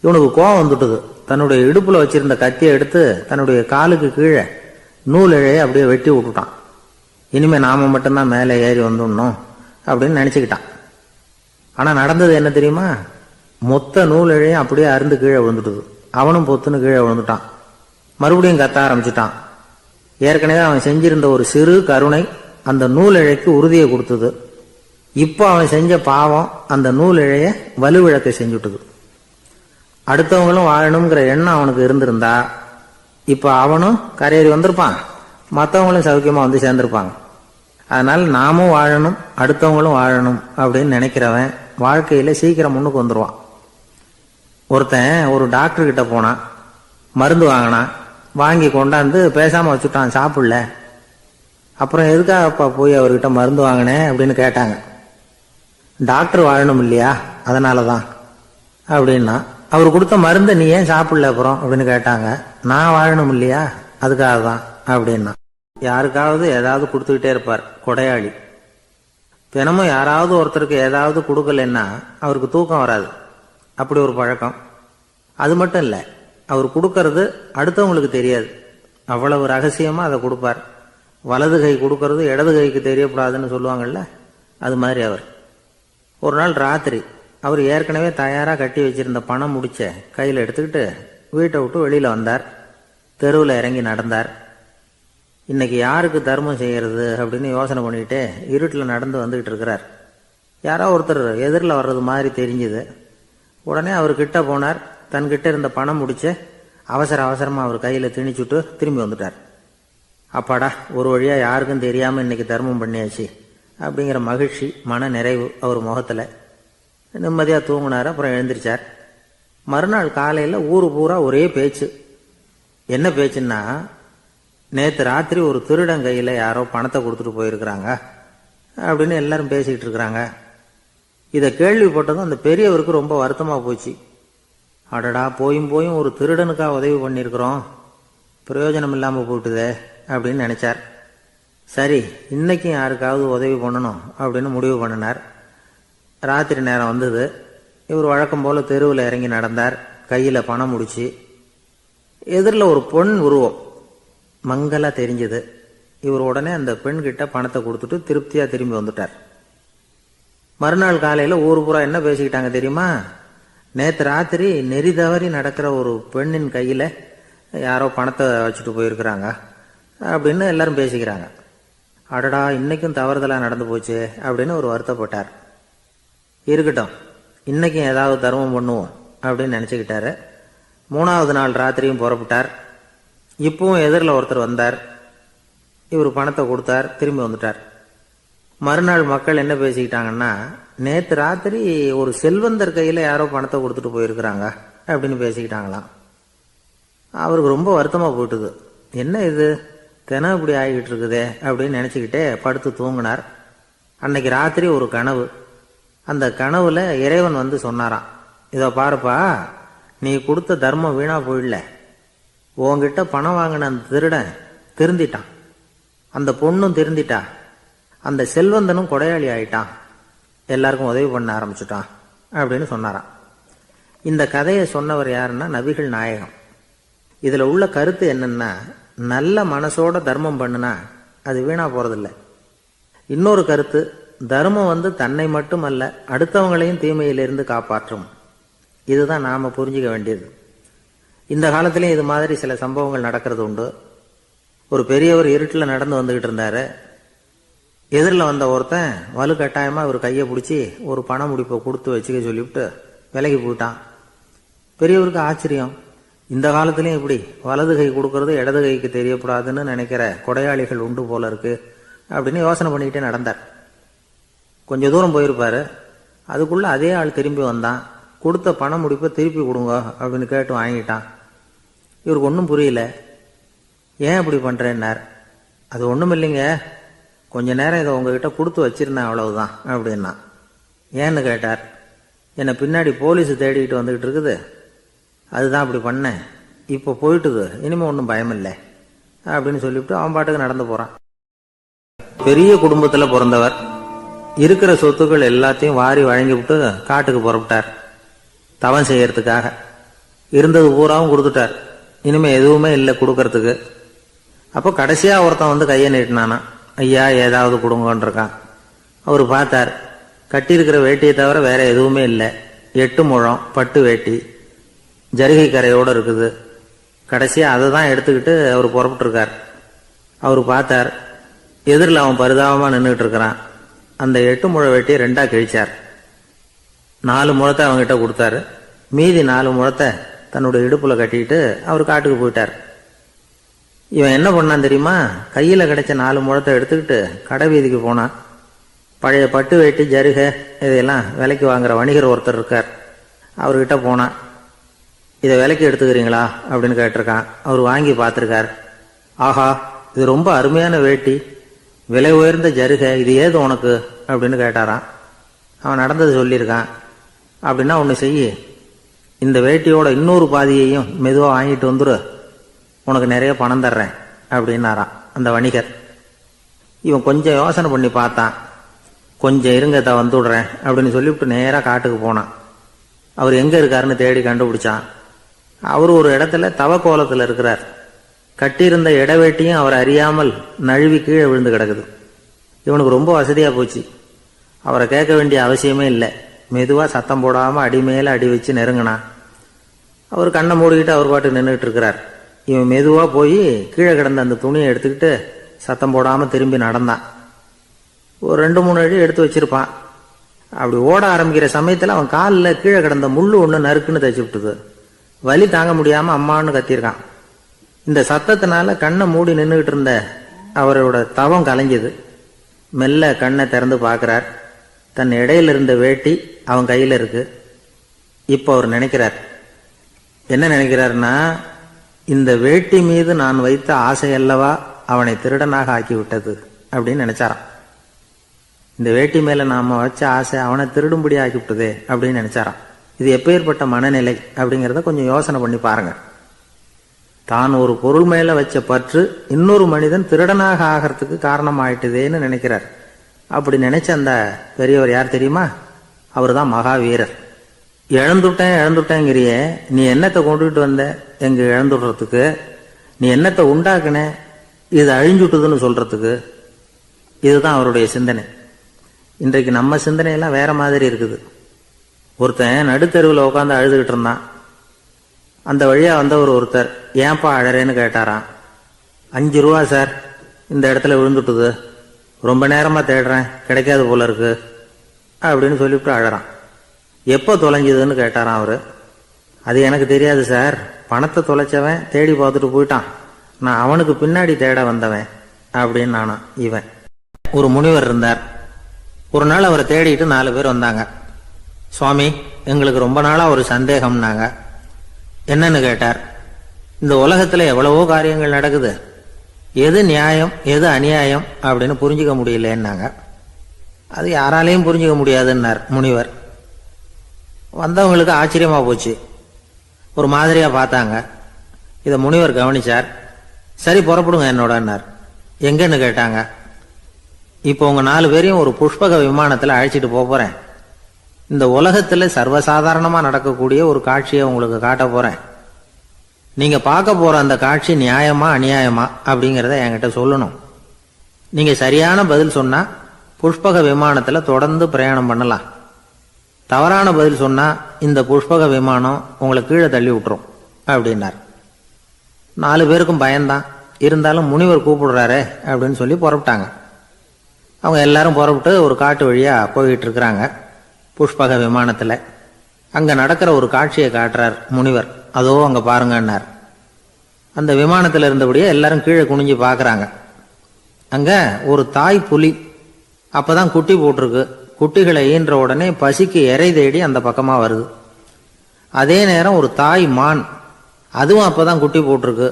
இவனுக்கு கோபம் வந்துட்டுது. தன்னுடைய இடுப்புல வச்சிருந்த கத்தியை எடுத்து தன்னுடைய காலுக்கு கீழே நூல் இழையை அப்படியே வெட்டி விட்டுட்டான். இனிமே நாம மட்டும்தான் மேலே ஏறி வந்துடணும் அப்படின்னு நினைச்சுக்கிட்டான். ஆனா நடந்தது என்ன தெரியுமா, மொத்த நூல் இழையும் அப்படியே அருந்து கீழே விழுந்துட்டுது. அவனும் பொத்துன்னு கீழே விழுந்துட்டான். மறுபடியும் கத்த ஆரம்பிச்சுட்டான். ஏற்கனவே அவன் செஞ்சிருந்த ஒரு சிறு கருணை அந்த நூல் இழைக்கு உறுதியை கொடுத்தது. இப்போ அவன் செஞ்ச பாவம் அந்த நூல் இழைய வலுவிழக்க செஞ்சுட்டுது. அடுத்தவங்களும் வாழணுங்கிற எண்ணம் அவனுக்கு இருந்திருந்தா இப்போ அவனும் கரையேறி வந்திருப்பான், மற்றவங்களும் சௌக்கியமா வந்து சேர்ந்திருப்பாங்க. அதனால நாமும் வாழணும், அடுத்தவங்களும் வாழணும் அப்படின்னு நினைக்கிறவன் வாழ்க்கையில சீக்கிரம் முன்னுக்கு வந்துடுவான். ஒருத்தன் ஒரு டாக்டர் கிட்ட போனான், மருந்து வாங்கினான், வாங்கி கொண்டாந்து பேசாம வச்சுட்டான், சாப்பிடல. அப்புறம் எதுக்காகப்பா போய் அவர்கிட்ட மருந்து வாங்கினேன் அப்படின்னு கேட்டாங்க. டாக்டர் வாழணும் இல்லையா, அதனாலதான் அப்படின்னா. அவர் கொடுத்த மருந்தை நீ ஏன் சாப்பிடல அப்புறம் அப்படின்னு கேட்டாங்க. நான் வாழணும் இல்லையா, அதுக்காக தான் அப்படின்னா. யாருக்காவது ஏதாவது கொடுத்துக்கிட்டே இருப்பார் கொடையாளி. தினமும் யாராவது ஒருத்தருக்கு ஏதாவது கொடுக்கலன்னா அவருக்கு தூக்கம் வராது, அப்படி ஒரு பழக்கம். அது மட்டும் இல்லை, அவர் கொடுக்கறது அடுத்தவங்களுக்கு தெரியாது, அவ்வளவு ரகசியமா அதை கொடுப்பார். வலது கை கொடுக்கறது இடது கைக்கு தெரியக்கூடாதுன்னு சொல்லுவாங்கல்ல, அது மாதிரி அவர். ஒரு நாள் ராத்திரி அவர் ஏற்கனவே தயாராக கட்டி வச்சிருந்த பணம் முடிச்ச கையில் எடுத்துக்கிட்டு வீட்டை விட்டு வெளியில் வந்தார். தெருவில் இறங்கி நடந்தார். இன்னைக்கு யாருக்கு தர்மம் செய்யறது அப்படின்னு யோசனை பண்ணிக்கிட்டே இருட்டில் நடந்து வந்துக்கிட்டு இருக்கிறார். யாரோ ஒருத்தர் எதிரில் வர்றது மாதிரி தெரிஞ்சுது. உடனே அவர் கிட்ட போனார். தன்கிட்ட இருந்த பணம் முடிச்ச அவசரமாக அவர் கையில் திணிச்சுட்டு திரும்பி வந்துட்டார். அப்பாடா, ஒரு வழியாக யாருக்கும் தெரியாமல் இன்னைக்கு தர்மம் பண்ணியாச்சு அப்படிங்கிற மகிழ்ச்சி, மன நிறைவு அவர் முகத்தில். நிம்மதியாக தூங்கினார். அப்புறம் எழுந்திரிச்சார். மறுநாள் காலையில் ஊரு பூரா ஒரே பேச்சு. என்ன பேச்சுன்னா, நேற்று ராத்திரி ஒரு திருடன் கையில் யாரோ பணத்தை கொடுத்துட்டு போயிருக்கிறாங்க அப்படின்னு எல்லாரும் பேசிக்கிட்டு இருக்கிறாங்க. இதை கேள்விப்பட்டதும் அந்த பெரியவருக்கு ரொம்ப வருத்தமாக போச்சு. அடடா, போயும் ஒரு திருடனுக்காக உதவி பண்ணியிருக்கிறோம், பிரயோஜனம் இல்லாமல் போட்டுதே அப்படின்னு நினைச்சார். சரி, இன்னைக்கும் யாருக்காவது உதவி பண்ணணும் அப்படின்னு முடிவு பண்ணினார். ராத்திரி நேரம் வந்தது. இவர் வழக்கம் போல தெருவில் இறங்கி நடந்தார். கையில் பணம் முடிச்சு. எதிரில் ஒரு பொன் உருவம் மங்கலா தெரிஞ்சது. இவர் உடனே அந்த பெண்கிட்ட பணத்தை கொடுத்துட்டு திருப்தியாக திரும்பி வந்துட்டார். மறுநாள் காலையில் ஊர் பூரா என்ன பேசிக்கிட்டாங்க தெரியுமா? நேற்று ராத்திரி நெறி தவறி நடக்கிற ஒரு பெண்ணின் கையில் யாரோ பணத்தை வச்சுட்டு போயிருக்கிறாங்க அப்படின்னு எல்லாரும் பேசிக்கிறாங்க. அடடா, இன்னைக்கும் தவறுதலாக நடந்து போச்சு அப்படின்னு ஒரு வருத்தப்பட்டார். இருக்கட்டும், இன்னைக்கும் ஏதாவது தர்மம் பண்ணுவோம் அப்படின்னு நினச்சிக்கிட்டாரு. 3வது நாள் ராத்திரியும் புறப்பட்டார். இப்பவும் எதிரில் ஒருத்தர் வந்தார். இவர் பணத்தை கொடுத்தார், திரும்பி வந்துட்டார். மறுநாள் மக்கள் என்ன பேசிக்கிட்டாங்கன்னா, நேற்று ராத்திரி ஒரு செல்வந்தர் கையில் யாரோ பணத்தை கொடுத்துட்டு போயிருக்கிறாங்க அப்படின்னு பேசிக்கிட்டாங்களாம். அவருக்கு ரொம்ப வருத்தமாக போயிட்டுது. என்ன இது, தினம் இப்படி ஆகிக்கிட்டு இருக்குதே அப்படின்னு நினச்சிக்கிட்டே படுத்து தூங்கினார். அன்னைக்கு ராத்திரி ஒரு கனவு. அந்த கனவுல இறைவன் வந்து சொன்னாராம், இதோ பாருப்பா, நீ கொடுத்த தர்மம் வீணா போயிடல. உன்கிட்ட பணம் வாங்கின அந்த திருடன் திருந்திட்டான், அந்த பொண்ணும் திருந்திட்டா, அந்த செல்வந்தனும் கொடையாளி ஆயிட்டான், எல்லாருக்கும் உதவி பண்ண ஆரம்பிச்சுட்டான் அப்படின்னு சொன்னாராம். இந்த கதையை சொன்னவர் யாருன்னா நபிகள் நாயகம். இதுல உள்ள கருத்து என்னன்னா, நல்ல மனசோட தர்மம் பண்ணுனா அது வீணா போறதில்லை. இன்னொரு கருத்து, தர்மம் வந்து தன்னை மட்டுமல்ல அடுத்தவங்களையும் தீமையிலிருந்து காப்பாற்றும். இதுதான் நாம புரிஞ்சுக்க வேண்டியது. இந்த காலத்திலையும் இது மாதிரி சில சம்பவங்கள் நடக்கிறது உண்டு. ஒரு பெரியவர் இருட்டில் நடந்து வந்துகிட்டு இருந்தாரு. எதிரில் வந்த ஒருத்தன் வலு கட்டாயமா இவர் கையை பிடிச்சி ஒரு பண முடிப்பை கொடுத்து வச்சுக்க சொல்லிவிட்டு விலகி போயிட்டான். பெரியவருக்கு ஆச்சரியம், இந்த காலத்திலையும் இப்படி வலது கை கொடுக்கறது இடது கைக்கு தெரியக்கூடாதுன்னு நினைக்கிற கொடையாளிகள் உண்டு போல இருக்கு அப்படின்னு யோசனை பண்ணிக்கிட்டே நடந்தார். கொஞ்சம் தூரம் போயிருப்பாரு. அதுக்குள்ள அதே ஆள் திரும்பி வந்தான். கொடுத்த பண முடிப்பை திருப்பி கொடுங்க அப்படின்னு கேட்டு வாங்கிட்டான். இவருக்கு ஒன்றும் புரியல. ஏன் இப்படி பண்றேன்னார். அது ஒன்றும் இல்லைங்க, கொஞ்ச நேரம் இதை உங்ககிட்ட கொடுத்து வச்சிருந்தேன், அவ்வளவுதான் அப்படின்னா. ஏன்னு கேட்டார். என்னை பின்னாடி போலீஸ் தேடிக்கிட்டு வந்துகிட்டு இருக்குது, அதுதான் அப்படி பண்ணேன், இப்போ போயிட்டுது, இனிமே ஒன்றும் பயமில்லை அப்படின்னு சொல்லிவிட்டு அவன் பாட்டுக்கு நடந்து போறான். பெரிய குடும்பத்தில் பிறந்தவர். இருக்கிற சொத்துக்கள் எல்லாத்தையும் வாரி வழங்கி விட்டு காட்டுக்கு புறப்பட்டார் தவம் செய்யறதுக்காக. இருந்தது பூராவும் கொடுத்துட்டார், இனிமே எதுவுமே இல்லை கொடுக்கறதுக்கு. அப்போ கடைசியா ஒருத்தன் வந்து கையை நீட்டினானா, ஐயா ஏதாவது கொடுங்கன்றிருக்கான். அவர் பார்த்தார், கட்டியிருக்கிற வேட்டியை தவிர வேற எதுவுமே இல்லை. 8 முழம் பட்டு வேட்டி, ஜரிகை கரையோடு இருக்குது. கடைசியாக அதை தான் எடுத்துக்கிட்டு அவர் புறப்பட்டுருக்கார். அவர் பார்த்தார், எதிரில் அவன் பரிதாபமாக நின்றுட்டு இருக்கிறான். அந்த 8 முழ வெட்டியை 2ஆக கிழிச்சார். 4 முழத்தை அவங்ககிட்ட கொடுத்தாரு. மீதி 4 முழத்தை தன்னுடைய இடுப்புல கட்டிக்கிட்டு அவர் காட்டுக்கு போயிட்டார். இவன் என்ன பண்ணான் தெரியுமா? கையில் கிடைச்ச 4 முழத்தை எடுத்துக்கிட்டு கடை வீதிக்கு போனான். பழைய பட்டு வேட்டி ஜருகை இதையெல்லாம் விலைக்கு வாங்குற வணிகர் ஒருத்தர் இருக்கார். அவர்கிட்ட போனான். இதை விலைக்கு எடுத்துக்கிறீங்களா அப்படின்னு கேட்டிருக்கான். அவர் வாங்கி பார்த்துருக்கார். ஆஹா, இது ரொம்ப அருமையான வேட்டி, விலை உயர்ந்த ஜருகை, இது ஏது உனக்கு அப்படின்னு கேட்டாரான். அவன் நடந்தது சொல்லியிருக்கான். அப்படின்னா ஒன்று செய்ய, இந்த வேட்டியோட இன்னொரு பாதியையும் மெதுவாக வாங்கிட்டு வந்துரு, உனக்கு நிறைய பணம் தர்றேன் அப்படின்னாரான் அந்த வணிகர். இவன் கொஞ்சம் யோசனை பண்ணி பார்த்தான். கொஞ்சம் இருங்க, வந்து விடுறேன் அப்படின்னு சொல்லிவிட்டு நேராக காட்டுக்கு போனான். அவர் எங்கே இருக்காருன்னு தேடி கண்டுபிடிச்சான். அவர் ஒரு இடத்துல தவக்கோலத்தில் இருக்கிறார். கட்டியிருந்த இடவேட்டியும் அவர் அறியாமல் நழுவி கீழே விழுந்து கிடக்குது. இவனுக்கு ரொம்ப வசதியாக போச்சு. அவரை கேட்க வேண்டிய அவசியமே இல்லை. மெதுவாக சத்தம் போடாமல் அடி மேலே அடி வச்சு நெருங்கினான். அவர் கண்ணை மூடிக்கிட்டு அவர் பாட்டு நின்றுட்டு இருக்கிறார். இவன் மெதுவாக போய் கீழே கிடந்த அந்த துணியை எடுத்துக்கிட்டு சத்தம் போடாமல் திரும்பி நடந்தான். ஒரு 2-3 அடி எடுத்து வச்சிருப்பான். அப்படி ஓட ஆரம்பிக்கிற சமயத்தில் அவன் காலில் கீழே கிடந்த முள்ளு ஒன்று நறுக்குன்னு தைச்சு விட்டுது. வலி தாங்க முடியாமல் அம்மான்னு கத்திருக்கான். இந்த சத்தத்தினால கண்ணை மூடி நின்றுகிட்டு இருந்த அவரோட தவம் கலைஞ்சது. மெல்ல கண்ணை திறந்து பார்க்குறார். தன் இடையில இருந்த வேட்டி அவன் கையில் இருக்கு. இப்போ அவர் நினைக்கிறார், என்ன நினைக்கிறாருன்னா, இந்த வேட்டி மீது நான் வைத்த ஆசையல்லவா அவனை திருடனாக ஆக்கி விட்டது அப்படின்னு நினைச்சாரான். இந்த வேட்டி மேல நாம வச்ச ஆசை அவனை திருடும்படி ஆக்கி விட்டதே அப்படின்னு நினைச்சாரான். இது எப்பேற்பட்ட மனநிலை அப்படிங்கிறத கொஞ்சம் யோசனை பண்ணி பாருங்க. தான் ஒரு பொருள் மேல வச்ச பற்று இன்னொரு மனிதன் திருடனாக ஆகிறதுக்கு காரணம் ஆயிட்டுதேன்னு நினைக்கிறார். அப்படி நினைச்ச அந்த பெரியவர் யார் தெரியுமா? அவர் தான் மகாவீரர். இழந்துட்டேங்கிறியே, நீ என்னத்தை கொண்டுகிட்டு வந்த எங்க இழந்துடுறதுக்கு? நீ என்னத்தை உண்டாக்குன இது அழிஞ்சுட்டுதுன்னு சொல்றதுக்கு? இதுதான் அவருடைய சிந்தனை. இன்றைக்கு நம்ம சிந்தனையெல்லாம் வேற மாதிரி இருக்குது. ஒருத்தன் நடுத்தெருவில் உட்காந்து அழுதுகிட்டு இருந்தான். அந்த வழியா வந்தவர் ஒருத்தர், ஏன்பா அழறேன்னு கேட்டாராம். 5 ரூபா சார், இந்த இடத்துல விழுந்துட்டுது, ரொம்ப நேரமா தேடுறேன், கிடைக்காது போல இருக்கு அப்படின்னு சொல்லிவிட்டு அழறான். எப்போ தொலைஞ்சதுன்னு கேட்டாராம் அவரு. அது எனக்கு தெரியாது சார், பணத்தை தொலைச்சவன் தேடி பார்த்துட்டு போயிட்டான், நான் அவனுக்கு பின்னாடி தேட வந்தவன் அப்படின்னு நானா. இவன் ஒரு முனிவர் இருந்தார். ஒரு நாள் அவரை தேடிட்டு 4 பேர் வந்தாங்க. சுவாமி, எங்களுக்கு ரொம்ப நாளா ஒரு சந்தேகம்னாங்க. என்னன்னு கேட்டார். இந்த உலகத்துல எவ்வளவோ காரியங்கள் நடக்குது, எது நியாயம் எது அநியாயம் அப்படின்னு புரிஞ்சுக்க முடியலன்னாங்க. அது யாராலையும் புரிஞ்சுக்க முடியாதுன்னார் முனிவர். வந்தவங்களுக்கு ஆச்சரியமா போச்சு, ஒரு மாதிரியா பார்த்தாங்க. இதை முனிவர் கவனிச்சார். சரி புறப்படுங்க என்னோடன்னார். எங்கன்னு கேட்டாங்க. இப்போ உங்க 4 பேரையும் ஒரு புஷ்பக விமானத்துல அழைச்சிட்டு போறேன். இந்த உலகத்துல சர்வசாதாரணமா நடக்கக்கூடிய ஒரு காட்சியை உங்களுக்கு காட்ட போறேன். நீங்க பார்க்க போற அந்த காட்சி நியாயமா அநியாயமா அப்படிங்கிறத என்கிட்ட சொல்லணும். நீங்க சரியான பதில் சொன்னா புஷ்பக விமானத்துல தொடர்ந்து பிரயாணம் பண்ணலாம். தவறான பதில் சொன்னா இந்த புஷ்பக விமானம் உங்களை கீழே தள்ளி விட்டுரும் அப்படின்னார். 4 பேருக்கும் பயம்தான். இருந்தாலும் முனிவர் கூப்பிடுறாரே அப்படின்னு சொல்லி புறப்பட்டாங்க. அவங்க எல்லாரும் புறப்பட்டு ஒரு காட்டு வழியா போயிட்டு இருக்கிறாங்க புஷ்பக விமானத்துல. அங்க நடக்கிற ஒரு காட்சியை காட்டுறார் முனிவர். அதோ அங்க பாருங்கன்னார். அந்த விமானத்துல இருந்தபடியே எல்லாரும் கீழே குனிஞ்சு பாக்குறாங்க. அங்க ஒரு தாய் புலி அப்பதான் குட்டி போட்டிருக்கு. குட்டிகளை ஈன்ற உடனே பசிக்கு இறை தேடி அந்த பக்கமா வருது. அதே நேரம் ஒரு தாய் மான், அதுவும் அப்பதான் குட்டி போட்டிருக்கு.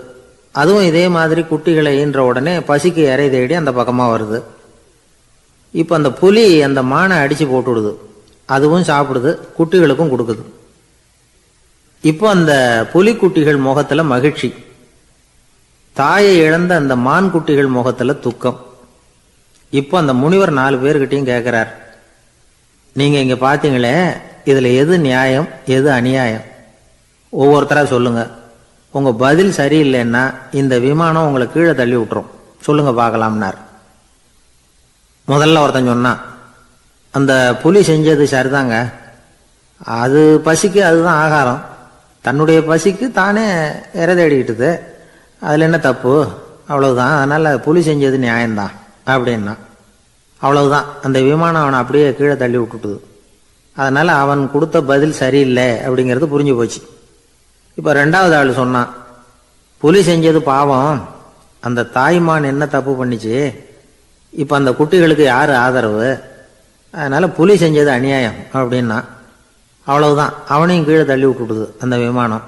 அதுவும் இதே மாதிரி குட்டிகளை ஈன்ற உடனே பசிக்கு இறை தேடி அந்த பக்கமா வருது. இப்ப அந்த புலி அந்த மானை அடிச்சு போட்டுடுது. அதுவும் சாப்பிடுது, குட்டிகளுக்கும் கொடுக்குது. இப்போ அந்த புலிக்குட்டிகள் முகத்துல மகிழ்ச்சி, தாயை இழந்த அந்த மான் குட்டிகள் முகத்துல துக்கம். இப்போ அந்த முனிவர் 4 பேர்கிட்டையும் கேட்கிறார், நீங்க இங்க பாத்தீங்களே, இதுல எது நியாயம் எது அநியாயம்? ஒவ்வொருத்தரா சொல்லுங்க. உங்க பதில் சரியில்லைன்னா இந்த விமானம் உங்களை கீழே தள்ளி விட்டுரும், சொல்லுங்க பார்க்கலாம்னார். முதல்ல ஒருத்தன் சொன்னான், அந்த புலி செஞ்சது சரிதாங்க, அது பசிக்கு அதுதான் ஆகாரம். தன்னுடைய பசிக்கு தானே இறை தேடிக்கிட்டுது, அதில் என்ன தப்பு, அவ்வளவுதான். அதனால புலி செஞ்சது நியாயம்தான் அப்படின்னா. அவ்வளவுதான், அந்த விமானம் அவனை அப்படியே கீழே தள்ளி விட்டுட்டுது. அதனால அவன் கொடுத்த பதில் சரியில்லை அப்படிங்கிறது புரிஞ்சு போச்சு. இப்போ ரெண்டாவது ஆள் சொன்னான், புலி செஞ்சது பாவம், அந்த தாய்மான் என்ன தப்பு பண்ணிச்சு, இப்போ அந்த குட்டிகளுக்கு யார் ஆதரவு, அதனால புலி செஞ்சது அநியாயம் அப்படின்னா. அவ்வளவுதான், அவனையும் கீழே தள்ளி விட்டுட்டுது அந்த விமானம்.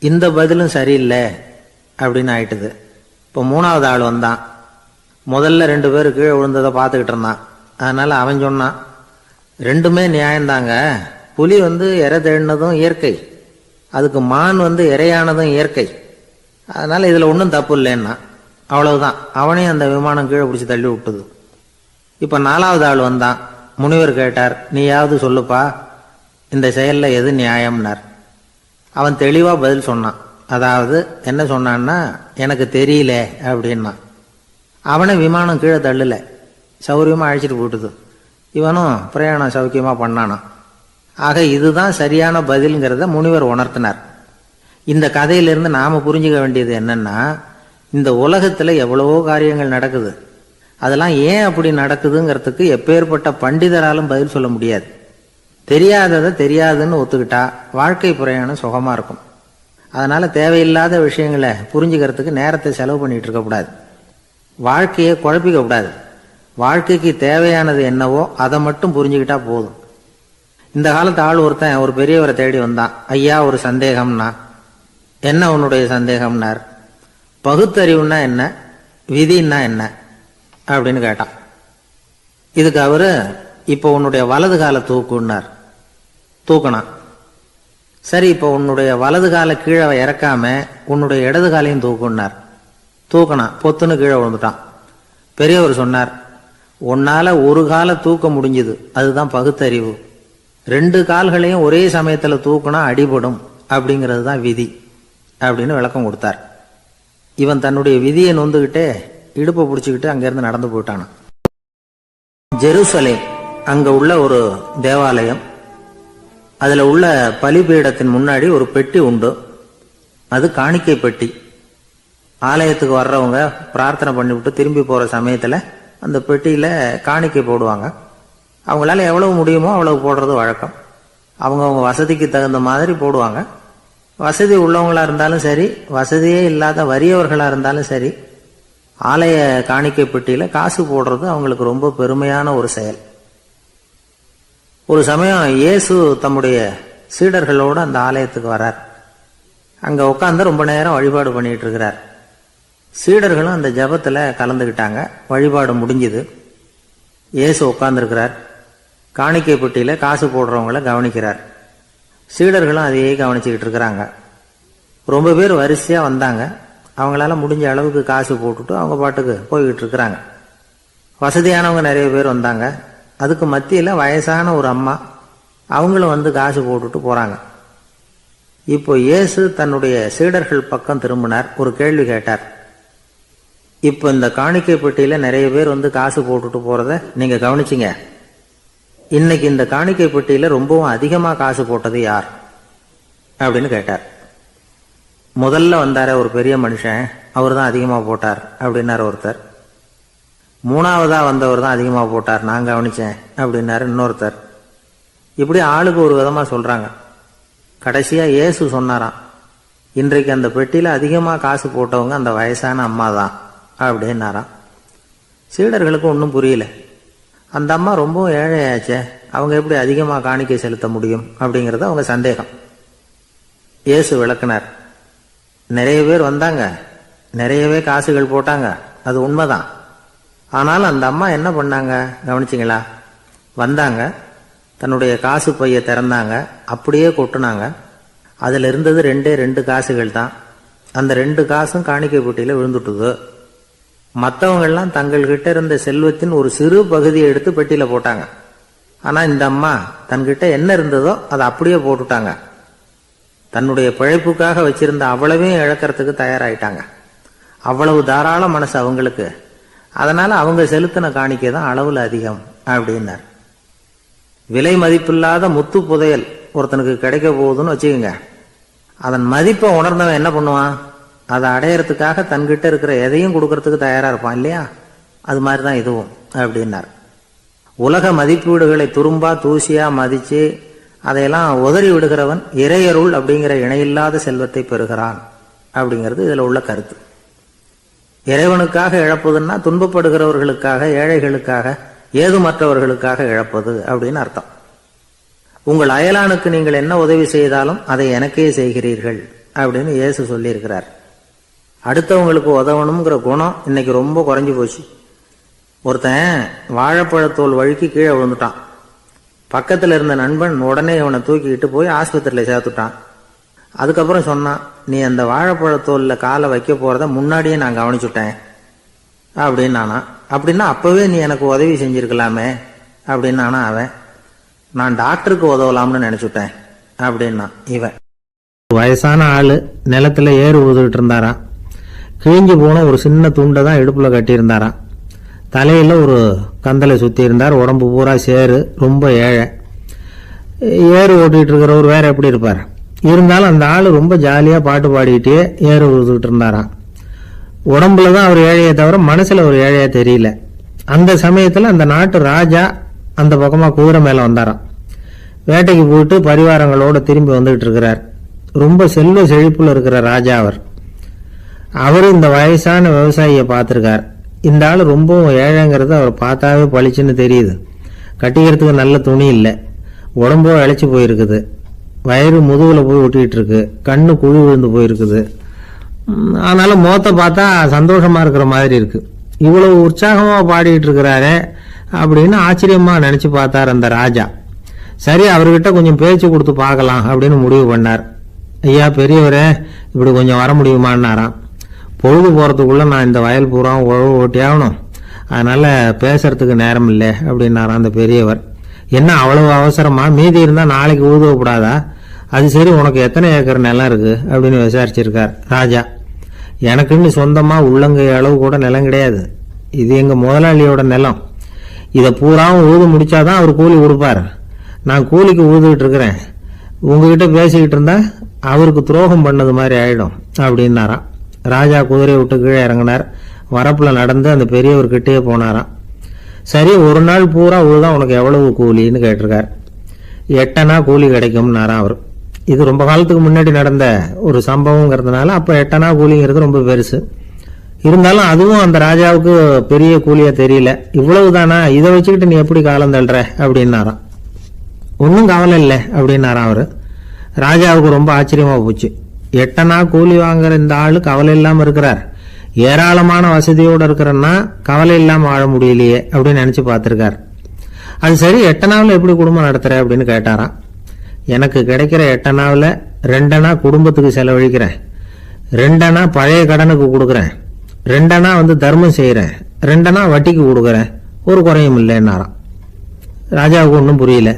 இந்த பதிலும் சரியில்லை அப்படின்னு ஆயிட்டுது. இப்போ மூணாவது ஆள் வந்தான். முதல்ல 2 பேர் கீழே விழுந்ததை பார்த்துக்கிட்டு இருந்தான். அதனால அவன் சொன்னான், ரெண்டுமே நியாயம்தாங்க, புலி இறை தேடினதும் இயற்கை, அதுக்கு மான் இறையானதும் இயற்கை, அதனால இதில் ஒன்றும் தப்பு இல்லைன்னா. அவ்வளவுதான், அவனையும் அந்த விமானம் கீழே பிடிச்சி தள்ளி விட்டுது. இப்போ நாலாவது ஆள் வந்தான். முனிவர் கேட்டார், நீயாவது சொல்லுப்பா, இந்த செயலில் எது நியாயம்னார். அவன் தெளிவாக பதில் சொன்னான். அதாவது என்ன சொன்னான்னா, எனக்கு தெரியல அப்படின்னா. அவனை விமானம் கீழே தள்ளல, சௌரியமாக அழைச்சிட்டு போட்டுது. இவனும் பிரயாணம் சௌக்கியமாக பண்ணானான். ஆக இதுதான் சரியான பதில்ங்கிறத முனிவர் உணர்த்தினார். இந்த கதையிலிருந்து நாம் புரிஞ்சுக்க வேண்டியது என்னன்னா, இந்த உலகத்தில் எவ்வளவோ காரியங்கள் நடக்குது, அதெல்லாம் ஏன் அப்படி நடக்குதுங்கிறதுக்கு எப்பேற்பட்ட பண்டிதராலும் பதில் சொல்ல முடியாது. தெரியாததை தெரியாதுன்னு ஒத்துக்கிட்டா வாழ்க்கை பிரயாணம் சுகமாக இருக்கும். அதனால தேவையில்லாத விஷயங்களை புரிஞ்சுக்கிறதுக்கு நேரத்தை செலவு பண்ணிட்டு இருக்கக்கூடாது, வாழ்க்கையை குழப்பிக்க கூடாது. வாழ்க்கைக்கு தேவையானது என்னவோ அதை மட்டும் புரிஞ்சுக்கிட்டா போதும். இந்த காலத்து ஆள் ஒருத்தன் ஒரு பெரியவரை தேடி வந்தான். ஐயா, ஒரு சந்தேகம்னா. என்ன உன்னுடைய சந்தேகம்னார். பகுத்தறிவுன்னா என்ன, விதின்னா என்ன அப்படின்னு கேட்டான். இதுக்கு அவரு, இப்போ உன்னுடைய வலது காலை தூக்குன்னார். தூக்கினான். சரி, இப்போ உன்னுடைய வலது காலை கீழே இறக்காம உன்னுடைய இடது காலையும் தூக்குன்னார். தூக்கினான். பொத்துன்னு கீழே விழுந்துட்டான். பெரியவர் சொன்னார், உன்னால ஒரு காலை தூக்க முடிஞ்சுது, அதுதான் பகுத்தறிவு. 2 கால்களையும் ஒரே சமயத்தில் தூக்குனா அடிபடும், அப்படிங்கிறது தான் விதி அப்படின்னு விளக்கம் கொடுத்தார். இவன் தன்னுடைய விதியை நொந்துகிட்டே இடுப்பை பிடிச்சிக்கிட்டு அங்கிருந்து நடந்து போயிட்டான். ஜெருசலேம், அங்க உள்ள ஒரு தேவாலயம், அதுல உள்ள பலிபீடத்தின் முன்னாடி ஒரு பெட்டி உண்டு. அது காணிக்கை பெட்டி. ஆலயத்துக்கு வர்றவங்க பிரார்த்தனை பண்ணிவிட்டு திரும்பி போற சமயத்துல அந்த பெட்டியில காணிக்கை போடுவாங்க. அவங்களால எவ்வளவு முடியுமோ அவ்வளவு போடுறது வழக்கம். அவங்கவுங்க வசதிக்கு தகுந்த மாதிரி போடுவாங்க. வசதி உள்ளவங்களா இருந்தாலும் சரி, வசதியே இல்லாத வறியவர்களா இருந்தாலும் சரி, ஆலய காணிக்கை பெட்டியில காசு போடுறது அவங்களுக்கு ரொம்ப பெருமையான ஒரு செயல். ஒரு சமயம் இயேசு தம்முடைய சீடர்களோடு அந்த ஆலயத்துக்கு வரார். அங்க உட்காந்து ரொம்ப நேரம் வழிபாடு பண்ணிட்டு இருக்கிறார். சீடர்களும் அந்த ஜபத்துல கலந்துக்கிட்டாங்க. வழிபாடு முடிஞ்சுது. இயேசு உட்கார்ந்துருக்கிறார். காணிக்கை பெட்டியில காசு போடுறவங்களை கவனிக்கிறார். சீடர்களும் அதையே கவனிச்சுக்கிட்டு இருக்கிறாங்க. ரொம்ப பேர் வரிசையா வந்தாங்க. அவங்களால முடிஞ்ச அளவுக்கு காசு போட்டுட்டு அவங்க பாட்டுக்கு போய்கிட்டு இருக்கிறாங்க. வசதியானவங்க நிறைய பேர் வந்தாங்க. அதுக்கு மத்தியில் வயசான ஒரு அம்மா, அவங்களும் காசு போட்டுட்டு போறாங்க. இப்போ இயேசு தன்னுடைய சீடர்கள் பக்கம் திரும்பினார். ஒரு கேள்வி கேட்டார். இப்போ இந்த காணிக்கை பெட்டியில நிறைய பேர் காசு போட்டுட்டு போறத நீங்க கவனிச்சிங்க. இன்னைக்கு இந்த காணிக்கை பெட்டியில ரொம்பவும் அதிகமா காசு போட்டது யார் அப்படின்னு கேட்டார். முதல்ல வந்தார ஒரு பெரிய மனுஷன், அவர் தான் அதிகமா போட்டார் அப்படின்னாரு ஒருத்தர். மூணாவதா வந்தவர் தான் அதிகமா போட்டார், நான் கவனிச்சேன் அப்படின்னாரு இன்னொருத்தர். இப்படி ஆளுக்கு ஒரு விதமா சொல்றாங்க. கடைசியா இயேசு சொன்னாராம், இன்றைக்கு அந்த பெட்டியில அதிகமா காசு போட்டவங்க அந்த வயசான அம்மா தான் அப்படின்னாராம். சீடர்களுக்கு ஒன்றும் புரியல. அந்த அம்மா ரொம்ப ஏழையாச்சே, அவங்க எப்படி அதிகமா காணிக்கை செலுத்த முடியும் அப்படிங்கறது அவங்க சந்தேகம். இயேசு விளக்குனார். நிறைய பேர் வந்தாங்க, நிறையவே காசுகள் போட்டாங்க, அது உண்மைதான். ஆனாலும் அந்த அம்மா என்ன பண்ணாங்க கவனிச்சிங்களா? வந்தாங்க, தன்னுடைய காசு பைய திறந்தாங்க, அப்படியே கொட்டுனாங்க. அதுல இருந்தது 2 காசுகள் தான். அந்த 2 காசும் காணிக்கை பெட்டியில விழுந்துட்டுது. மற்றவங்கெல்லாம் தங்கள்கிட்ட இருந்த செல்வத்தின் ஒரு சிறு பகுதியை எடுத்து பெட்டியில போட்டாங்க. ஆனா இந்த அம்மா தன்கிட்ட என்ன இருந்ததோ அதை அப்படியே போட்டுட்டாங்க. தன்னுடைய பிழைப்புக்காக வச்சிருந்த அவ்வளவையும் இழக்கிறதுக்கு தயாராயிட்டாங்க. அவ்வளவு தாராள மனசு அவங்களுக்கு. அதனால அவங்க செலுத்தின காணிக்கை தான் அளவுல அதிகம் அப்படின்னார். விலை மதிப்பில்லாத முத்து புதையல் ஒருத்தனுக்கு கிடைக்க போகுதுன்னு வச்சுக்கோங்க. அதன் மதிப்பை உணர்ந்தவன் என்ன பண்ணுவான்? அதை அடையறதுக்காக தன்கிட்ட இருக்கிற எதையும் கொடுக்கறதுக்கு தயாரா இருப்பான் இல்லையா? அது மாதிரி தான் இதுவும் அப்படின்னார். உலக மதிப்பீடுகளை துரும்பா தூசியா மதிச்சு அதையெல்லாம் உதறி விடுகிறவன் இறையருள் அப்படிங்கிற இணையில்லாத செல்வத்தை பெறுகிறான் அப்படிங்கிறது இதுல உள்ள கருத்து. இறைவனுக்காக இழப்பதுன்னா துன்பப்படுகிறவர்களுக்காக, ஏழைகளுக்காக, ஏதுமற்றவர்களுக்காக இழப்பது அப்படின்னு அர்த்தம். உங்கள் அயலானுக்கு நீங்கள் என்ன உதவி செய்தாலும் அதை எனக்கே செய்கிறீர்கள் அப்படின்னு இயேசு சொல்லியிருக்கிறார். அடுத்தவங்களுக்கு உதவணுங்கிற குணம் இன்னைக்கு ரொம்ப குறைஞ்சு போச்சு. ஒருத்தன் வாழைப்பழத்தோல் வழுக்கி கீழே விழுந்துட்டான். பக்கத்தில் இருந்த நண்பன் உடனே இவனை தூக்கிக்கிட்டு போய் ஆஸ்பத்திரியில் சேர்த்துட்டான். அதுக்கப்புறம் சொன்னான், நீ அந்த வாழைப்பழத்தோலில் காலை வைக்க போறத முன்னாடியே நான் கவனிச்சுட்டேன் அப்படின்னானா. அப்படின்னா அப்பவே நீ எனக்கு உதவி செஞ்சிருக்கலாமே அப்படின்னானா அவன். நான் டாக்டருக்கு உதவலாம்னு நினைச்சுட்டேன் அப்படின்னா இவன். வயசான ஆளு நிலத்துல ஏறு ஊதுகிட்டு இருந்தாராம். கிழிஞ்சு போன ஒரு சின்ன துண்டை தான் இடுப்புல கட்டியிருந்தாராம். தலையில ஒரு கந்தலை சுத்தி இருந்தார். உடம்பு பூரா சேரு. ரொம்ப ஏழை. ஏறு ஓட்டிட்டு இருக்கிறவர் வேற எப்படி இருப்பார்? இருந்தாலும் அந்த ஆளு ரொம்ப ஜாலியா பாட்டு பாடிக்கிட்டே ஏறு ஊதுகிட்டு இருந்தாராம். உடம்புலதான் அவர் ஏழையை தவிர மனசுல ஒரு ஏழையா தெரியல. அந்த சமயத்துல அந்த நாட்டு ராஜா அந்த பக்கமா குதிரை மேல வந்தாராம். வேட்டைக்கு போயிட்டு பரிவாரங்களோட திரும்பி வந்துகிட்டு இருக்கிறார். ரொம்ப செல்வ செழிப்புல இருக்கிற ராஜா அவர். அவரு இந்த வயசான விவசாயியை பார்த்திருக்கார். இந்த ஆள் ரொம்பவும் ஏழைங்கிறது அவர் பார்த்தாவே பளிச்சுன்னு தெரியுது. கட்டிக்கிறதுக்கு நல்ல துணி இல்லை. உடம்போ இழைச்சி போயிருக்குது. வயிறு முதுகுல போய் ஒட்டிக்கிட்டு இருக்கு. கண்ணு குழி விழுந்து போயிருக்குது. ஆனாலும் முகத்தை பார்த்தா சந்தோஷமா இருக்கிற மாதிரி இருக்கு. இவ்வளவு உற்சாகமா பாடிட்டு இருக்கிறாரே அப்படின்னு ஆச்சரியமா நினைச்சு பார்த்தார் அந்த ராஜா. சரி, அவர்கிட்ட கொஞ்சம் பேச்சு கொடுத்து பார்க்கலாம் அப்படின்னு முடிவு பண்ணார். ஐயா பெரியவரே, இப்படி கொஞ்சம் வர முடியுமான்னாராம். பொழுது போறதுக்குள்ள நான் இந்த வயல் பூரா உழவு ஓட்டி ஆகணும், அதனால பேசுறதுக்கு நேரம் இல்லை அப்படின்னாராம் அந்த பெரியவர். என்ன அவ்வளவு அவசரமா? மீதி இருந்தா நாளைக்கு ஊதுவப்படாதா? அது சரி, உனக்கு எத்தனை ஏக்கர் நிலம் இருக்கு அப்படின்னு விசாரிச்சிருக்கார் ராஜா. எனக்குன்னு சொந்தமா உள்ளங்கை அளவு கூட நிலம் கிடையாது. இது எங்க முதலாளியோட நிலம். இதை பூராவும் ஊது முடிச்சாதான் அவர் கூலி கொடுப்பார். நான் கூலிக்கு ஊதுகிட்டு இருக்கிறேன். உங்ககிட்ட பேசிக்கிட்டு இருந்தா அவருக்கு துரோகம் பண்ணது மாதிரி ஆயிடும் அப்படின்னாராம். ராஜா குதிரையை விட்டு கீழே இறங்கினார். வரப்புல நடந்து அந்த பெரியவர்கிட்டே போனாராம். சரி, ஒரு நாள் பூரா ஊதுதான் உனக்கு எவ்வளவு கூலின்னு கேட்டிருக்கார். 8 அணா கூலி கிடைக்கும்னாராம் அவர். இது ரொம்ப காலத்துக்கு முன்னாடி நடந்த ஒரு சம்பவங்கிறதுனால அப்ப 8 அணா கூலிங்கிறது ரொம்ப பெருசு. இருந்தாலும் அதுவும் அந்த ராஜாவுக்கு பெரிய கூலியா தெரியல. இவ்வளவுதானா, இதை வச்சுக்கிட்டு நீ எப்படி காலம் தள்ளுற அப்படின்னாராம். ஒன்னும் கவலை இல்லை அப்படின்னாராம் அவரு. ராஜாவுக்கு ரொம்ப ஆச்சரியமா போச்சு. 8 அணா கூலி வாங்குற இந்த ஆளு கவலை இல்லாம இருக்கிறார். ஏராளமான வசதியோட இருக்கிறன்னா கவலை இல்லாம வாழ முடியலையே அப்படின்னு நினைச்சு பார்த்திருக்கார். அது சரி, 8 அணாவில் எப்படி குடும்பம் நடத்துற அப்படின்னு கேட்டாராம். எனக்கு கிடைக்கிற 8 அணாவில் 2 அணா குடும்பத்துக்கு செலவழிக்கிறேன், 2 அணா பழைய கடனுக்கு கொடுக்குறேன், 2 அணா தர்மம் செய்யறேன், 2 அணா வட்டிக்கு கொடுக்குறேன், ஒரு குறையும் இல்லைன்னாராம். ராஜாவுக்கு ஒன்றும் புரியல.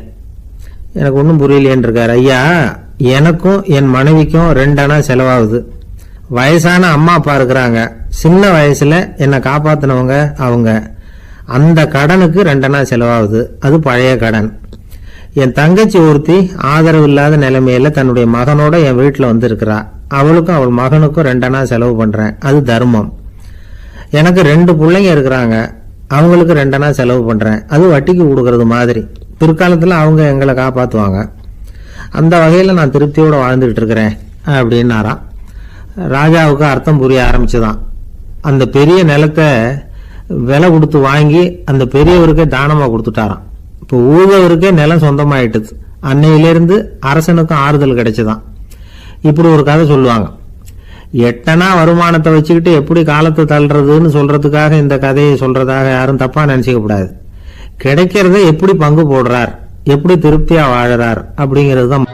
எனக்கு ஒன்றும் புரியலேன்னு இருக்காரு. ஐயா, எனக்கும் என் மனைவிக்கும் 2 அணா செலவாகுது. வயசான அம்மா அப்பா இருக்கிறாங்க. சின்ன வயசுல என்னை காப்பாத்தினவங்க அவங்க. அந்த கடனுக்கு 2 அணா செலவாகுது. அது பழைய கடன். என் தங்கச்சி ஒருத்தி ஆதரவு இல்லாத நிலைமையில தன்னுடைய மகனோட என் வீட்டுல இருக்கிறா. அவளுக்கும் அவள் மகனுக்கும் 2 அணா செலவு பண்றேன். அது தர்மம். எனக்கு 2 பிள்ளைங்க இருக்கிறாங்க. அவங்களுக்கு 2 அணா செலவு பண்றேன். அது வட்டிக்கு கொடுக்கறது மாதிரி. பிற்காலத்துல அவங்க எங்களை காப்பாத்துவாங்க. அந்த வகையில நான் திருப்தியோட வாழ்ந்துகிட்டு இருக்கிறேன் அப்படின்னாராம். ராஜாவுக்கு அர்த்தம் புரிய ஆரம்பிச்சுதான். அந்த பெரிய நிலத்தை விலை கொடுத்து வாங்கி அந்த பெரியவருக்கே தானமா கொடுத்துட்டாராம். இப்போ ஊழவருக்கே நிலம் சொந்தமாயிட்டுது. அன்னையிலிருந்து அரசனுக்கும் ஆறுதல் கிடைச்சுதான். இப்படி ஒரு கதை சொல்லுவாங்க. 8 அணா வருமானத்தை வச்சுக்கிட்டு எப்படி காலத்தை தள்ளுறதுன்னு சொல்றதுக்காக இந்த கதையை சொல்றதாக யாரும் தப்பா நினைச்சுக்க கூடாது. கிடைக்கிறத எப்படி பங்கு போடுறார், எப்படி திருப்தியா வாழறார் அப்படிங்கிறது தான்